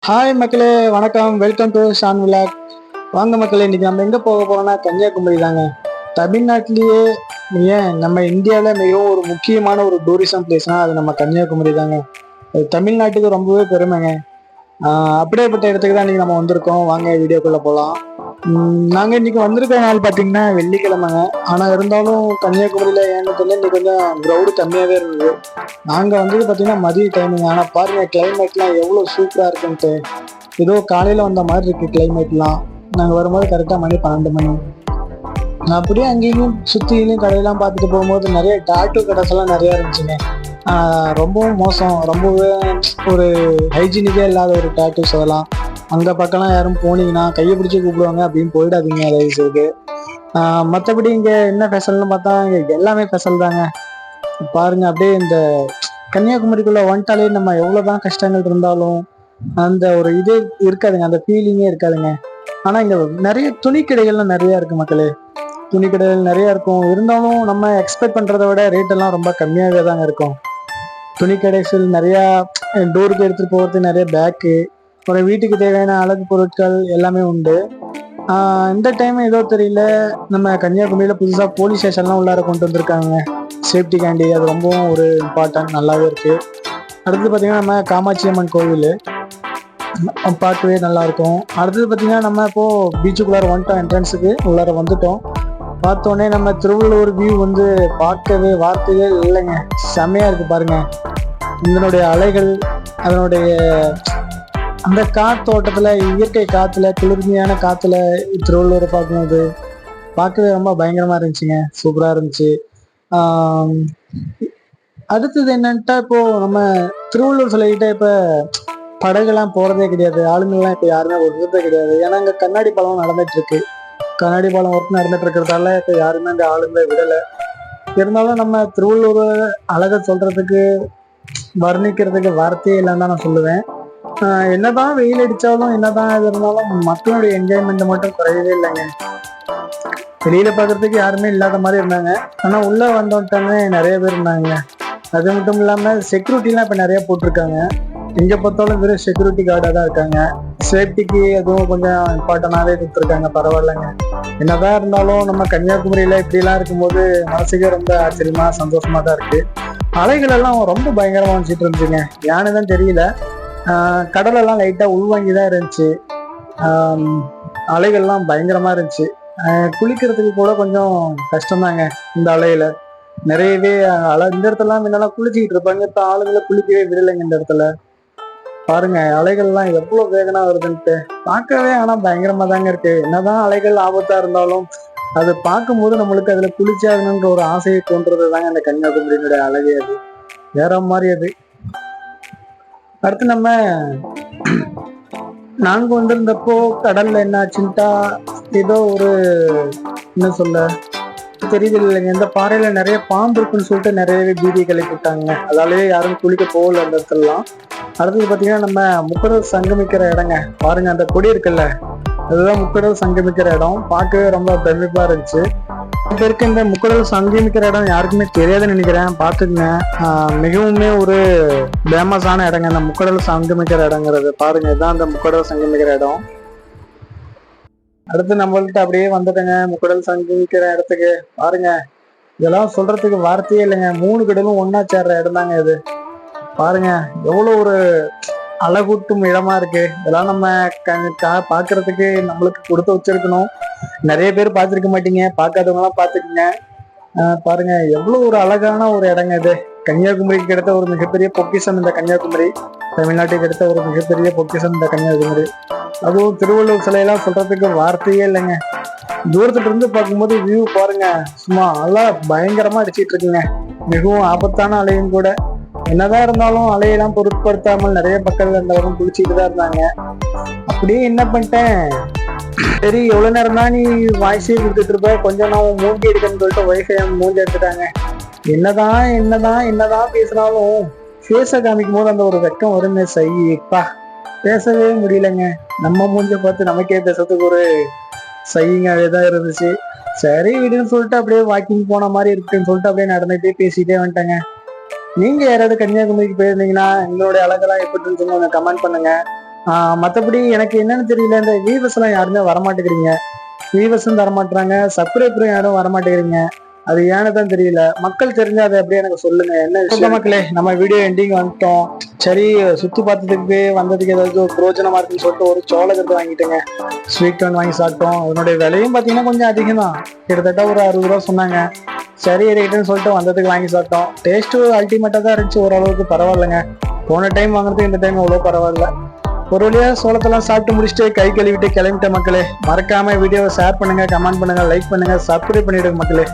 Hi மக்களே, வணக்கம். Welcome to Shan vlog. வாங்க மக்களே, இன்னைக்கு நம்ம எங்கே போக போறோம்னா கன்னியாகுமரி தாங்க. தமிழ்நாட்டிலேயே ஏன் நம்ம இந்தியாவில் மிகவும் ஒரு முக்கியமான ஒரு டூரிசம் பிளேஸ்னா அது நம்ம கன்னியாகுமரி தாங்க. அது தமிழ்நாட்டுக்கு ரொம்பவே பெருமைங்க. அப்படியேப்பட்ட இடத்துக்கு தான் இன்னைக்கு நம்ம வந்திருக்கோம். வாங்க வீடியோக்குள்ள போகலாம். நாங்கள் இன்னைக்கு வந்திருக்க நாள் பார்த்தீங்கன்னா வெள்ளிக்கிழமைங்க. ஆனால் இருந்தாலும் கன்னியாகுமரியில் ஏன்னு தெரியல இன்னைக்கு கொஞ்சம் க்ரௌடு கம்மியாகவே இருந்தது. நாங்கள் வந்தது பார்த்தீங்கன்னா மதிய டைமுங்க. ஆனால் பாருங்க கிளைமேட்லாம் எவ்வளோ சூப்பராக இருக்குன்ட்டு. ஏதோ காலையில் வந்த மாதிரி இருக்கு கிளைமேட்லாம். நாங்கள் வரும்போது கரெக்டாக மணி 12 மணி. அப்படியே அங்கேயும் சுற்றிலையும் கடையெல்லாம் பார்த்துட்டு போகும்போது நிறைய டாட்டூ கடைஸ் எல்லாம் நிறையா இருந்துச்சுங்க. ரொம்பவும் மோசம், ரொம்பவே ஒரு ஹைஜீனிக்கே இல்லாத ஒரு டாட்டூஸ் அதெல்லாம். அங்கே பக்கம்லாம் யாரும் போனீங்கன்னா கையை பிடிச்சி கூப்பிடுவாங்க, அப்படின்னு போயிடாதீங்க ரைஸுக்கு. மற்றபடி இங்கே என்ன ஸ்பெஷல்னு பார்த்தா இங்கே எல்லாமே ஸ்பெஷல் தாங்க. பாருங்க அப்படியே இந்த கன்னியாகுமரிக்குள்ள வந்துட்டாலே நம்ம எவ்வளோதான் கஷ்டங்கள் இருந்தாலும் அந்த ஒரு இது இருக்காதுங்க, அந்த ஃபீலிங்கே இருக்காதுங்க. ஆனால் இங்கே நிறைய துணி கடைகள்லாம் நிறையா இருக்கு மக்களே. துணி கடைகள் நிறையா இருக்கும். இருந்தாலும் நம்ம எக்ஸ்பெக்ட் பண்ணுறத விட ரேட் எல்லாம் ரொம்ப கம்மியாகவே தாங்க இருக்கும். துணி கடைகள் நிறையா, டோருக்கு எடுத்துகிட்டு போகிறது நிறைய பேக்கு, ஒரு வீட்டுக்கு தேவையான அழகு பொருட்கள் எல்லாமே உண்டு. இந்த டைம் ஏதோ தெரியல, நம்ம கன்னியாகுமரியில் புதுசாக போலீஸ் ஸ்டேஷன்லாம் உள்ளார கொண்டு வந்திருக்காங்க சேஃப்டிக்காண்டி. அது ரொம்பவும் ஒரு இம்பார்ட்டன்ட், நல்லாவே இருக்குது. அடுத்தது பார்த்திங்கன்னா நம்ம காமாட்சி அம்மன் கோவில் பார்க்கவே நல்லாயிருக்கும். அடுத்தது பார்த்திங்கன்னா நம்ம இப்போது பீச்சுக்குள்ளார வந்துட்டோம், என்ட்ரன்ஸுக்கு உள்ளார வந்துட்டோம். பார்த்தோன்னே நம்ம திருவள்ளூர் வியூ வந்து பார்க்கவே வார்த்தையே இல்லைங்க. செம்மையாக இருக்குது பாருங்கள். இதனுடைய அலைகள், அதனுடைய அந்த காத்தோட்டத்தில், இயற்கை காற்றுல, குளிர்மையான காற்றுல திருவள்ளூரை பார்க்கும்போது பார்க்கவே ரொம்ப பயங்கரமாக இருந்துச்சுங்க. சூப்பராக இருந்துச்சு. அடுத்தது என்னன்ட்டா, இப்போது நம்ம திருவள்ளூர் சொல்லிக்கிட்டே இப்போ படகுலாம் போகிறதே கிடையாது. ஆளுங்கள்லாம் இப்போ யாருமே ஒர்றதே கிடையாது. ஏன்னா இங்கே கண்ணாடி பாலம் நடந்துகிட்ருக்கு. கண்ணாடி பாலம் ஒர்க் நடந்துட்டு இருக்கிறதால இப்போ யாருமே அந்த ஆளுங்களை விடலை. இருந்தாலும் நம்ம திருவள்ளூர் அழகை சொல்கிறதுக்கு, வர்ணிக்கிறதுக்கு வார்த்தையே இல்லைன்னு தான் நான் சொல்லுவேன். என்னதான் வெயில் அடித்தாலும், என்னதான் இது இருந்தாலும் மக்களுடைய என்ஜாய்மெண்ட் மட்டும் குறையவே இல்லைங்க. வெளியில பார்க்கறதுக்கு யாருமே இல்லாத மாதிரி இருந்தாங்க. ஆனால் உள்ளே வந்தோட்டானே நிறைய பேர் இருந்தாங்க. அது மட்டும் இல்லாமல் செக்யூரிட்டிலாம் இப்போ நிறைய போட்டிருக்காங்க. எங்கே பார்த்தாலும் வெறும் செக்யூரிட்டி கார்டாக தான் இருக்காங்க. சேஃப்டிக்கு அதுவும் கொஞ்சம் இம்பார்ட்டண்டாகவே கொடுத்துருக்காங்க. பரவாயில்லைங்க. என்னதான் இருந்தாலும் நம்ம கன்னியாகுமரியில் இப்படிலாம் இருக்கும்போது மனசுக்கே ரொம்ப ஆச்சரியமா சந்தோஷமா தான் இருக்கு. அலைகள் எல்லாம் ரொம்ப பயங்கரமாக வந்துச்சிட்டு இருந்துச்சுங்க. யானு தான் தெரியல. கடலெல்லாம் லைட்டாக உள்வாங்கி தான் இருந்துச்சு. அலைகள்லாம் பயங்கரமாக இருந்துச்சு. குளிக்கிறதுக்கு கூட கொஞ்சம் கஷ்டம்தாங்க இந்த அலையில. நிறையவே இந்த இடத்துலலாம் முன்னெல்லாம் குளிச்சுக்கிட்டு இருப்பாங்க. இப்போ ஆளுங்களை குளிக்கவே விடலைங்க இந்த இடத்துல. பாருங்க அலைகள்லாம் எவ்வளோ வேகனா வருதுன்ட்டு பார்க்கவே. ஆனால் பயங்கரமாக தாங்க இருக்கு. என்னதான் அலைகள் ஆபத்தாக இருந்தாலும் அதை பார்க்கும்போது நம்மளுக்கு அதில் குளிச்சாகணுன்ற ஒரு ஆசையை தோன்றது தாங்க அந்த கன்னியாகுமரியினுடைய அழகே. அது வேற மாதிரி. அது அடுத்து நம்ம நாங்கள் வந்திருந்தப்போ கடல்ல என்ன ஆச்சுன்ட்டா, ஏதோ ஒரு என்ன சொல்ல தெரியுது இல்லைங்க, இந்த பாறையில நிறைய பாம்பு இருக்குன்னு சொல்லிட்டு நிறையவே பீதியை கிளப்பி விட்டாங்க. அதாலேயே யாரும் குளிக்க போகல அந்த இடத்துலலாம். அடுத்தது பார்த்தீங்கன்னா நம்ம முக்கடல் சங்கமிக்கிற இடங்க. பாருங்க அந்த கொடி இருக்குல்ல, அதுதான் முக்கடல் சங்கமிக்கிற இடம். பார்க்கவே ரொம்ப பிரமிப்பா இருந்துச்சு. பேருக்கு இந்த முக்கடல் சங்கமிக்கிற இடம் யாருக்குமே தெரியாதுன்னு நினைக்கிறேன். பார்த்துக்குங்க. மிகவுமே ஒரு ஃபேமஸான இடங்க இந்த முக்கடல் சங்கமிக்கிற இடங்கிறது. பாருங்க இதுதான் அந்த முக்கடல் சங்கமிக்கிற இடம். அடுத்து நம்மள்கிட்ட அப்படியே வந்துட்டேங்க முக்கடல் சங்கமிக்கிற இடத்துக்கு. பாருங்க இதெல்லாம் சொல்றதுக்கு வார்த்தையே இல்லைங்க. 3 கடலும் ஒன்னா சேர்ற இடம் தாங்க இது. பாருங்க எவ்வளவு ஒரு அழகூட்டும் இடமா இருக்கு. இதெல்லாம் நம்ம பாக்குறதுக்கு நம்மளுக்கு கொடுத்து வச்சிருக்கணும். நிறைய பேர் பார்த்துருக்க மாட்டீங்க, பார்க்காதவங்க எல்லாம் பார்த்துக்குங்க. பாருங்க எவ்வளவு ஒரு அழகான ஒரு இடங்க இது. கன்னியாகுமரிக்கு கிடைத்த ஒரு மிகப்பெரிய பொக்கிஷம் இந்த கன்னியாகுமரி. தமிழ்நாட்டுக்கு கிடைத்த ஒரு மிகப்பெரிய பொக்கிஷம் இந்த கன்னியாகுமரி. அதுவும் திருவள்ளுவர் சிலையெல்லாம் சொல்றதுக்கு வார்த்தையே இல்லைங்க. தூரத்துல இருந்து பார்க்கும்போது வியூ பாருங்க, சும்மா நல்லா பயங்கரமா அடிச்சிட்டு இருக்குங்க. மிகவும் ஆபத்தான அலையும் கூட. என்னதான் இருந்தாலும் அலையெல்லாம் பொருட்படுத்தாமல் நிறைய மக்கள் அந்த வரும் குளிச்சுட்டு தான் இருந்தாங்க. அப்படியே என்ன பண்ணிட்டேன், சரி எவ்வளவு நேரம் தான் நீ வாய்ஸே கொடுத்துட்டு இருப்ப, கொஞ்சம் நான் மூஞ்சி எடுக்கணும்னு சொல்லிட்டு ஒய்ஃபை மூஞ்சி எடுத்துட்டாங்க. என்னதான் என்னதான் என்னதான் பேசினாலும் பேச காமிக்கும் போது அந்த ஒரு வெக்கம் வருமே. சைப்பா பேசவே முடியலங்க. நம்ம மூஞ்ச பார்த்து நமக்கே பேசுறதுக்கு ஒரு சையிங்காவே தான் இருந்துச்சு. சரி விடுன்னு சொல்லிட்டு அப்படியே வாக்கிங் போன மாதிரி இருக்குன்னு சொல்லிட்டு அப்படியே நடந்துகிட்டே பேசிட்டே வந்துட்டேங்க. நீங்க யாராவது கன்னியாகுமரிக்கு போயிருந்தீங்கன்னா எங்களுடைய அழகெல்லாம் எப்படி இருந்துச்சுன்னு கொஞ்சம் கமெண்ட் பண்ணுங்க. மற்றபடி எனக்கு என்னன்னு தெரியல, இந்த வியூவர்ஸ் எல்லாம் யாருமே வரமாட்டேங்கிறீங்க. வியூவர்ஸும் தரமாட்டுறாங்க, சப்ஸ்கிரைபரும் யாரும் வரமாட்டேங்கிறீங்க. அது ஏன்னு தான் தெரியல. மக்கள் தெரிஞ்சா அதை அப்படியே எனக்கு சொல்லுங்க, என்ன விஷயம். மக்களே, நம்ம வீடியோ எண்டிங் வந்துட்டோம். சரி, சுத்தி பார்த்ததுக்கு வந்ததுக்கு ஏதாவது ஒரு பிரோஜனமா இருக்குன்னு சொல்லிட்டு ஒரு சோளக்கட்டு வாங்கிட்டேங்க. ஸ்வீட் கார்ன் வாங்கி சாப்பிட்டோம். அதனுடைய விலையும் பார்த்தீங்கன்னா கொஞ்சம் அதிகம் தான், கிட்டத்தட்ட ஒரு 60 ரூபா சொன்னாங்க. சரி ரைட்டுன்னு சொல்லிட்டு வந்ததுக்கு வாங்கி சாப்பிட்டோம். டேஸ்ட்டு அல்டிமேட்டாக தான் இருந்துச்சு, ஓரளவுக்கு பரவாயில்லைங்க. போன டைம் வாங்குறதுக்கு இந்த டைம் அவ்வளோ பரவாயில்ல. ஒரு வழியா சோளத்தெல்லாம் சாப்பிட்டு முடிச்சுட்டு கை கழுவிட்டு கிளம்பிட்ட மக்களே. மறக்காம வீடியோவை ஷேர் பண்ணுங்க, கமெண்ட் பண்ணுங்க, லைக் பண்ணுங்க, சப்ஸ்கிரைப் பண்ணிடுங்க மக்களே.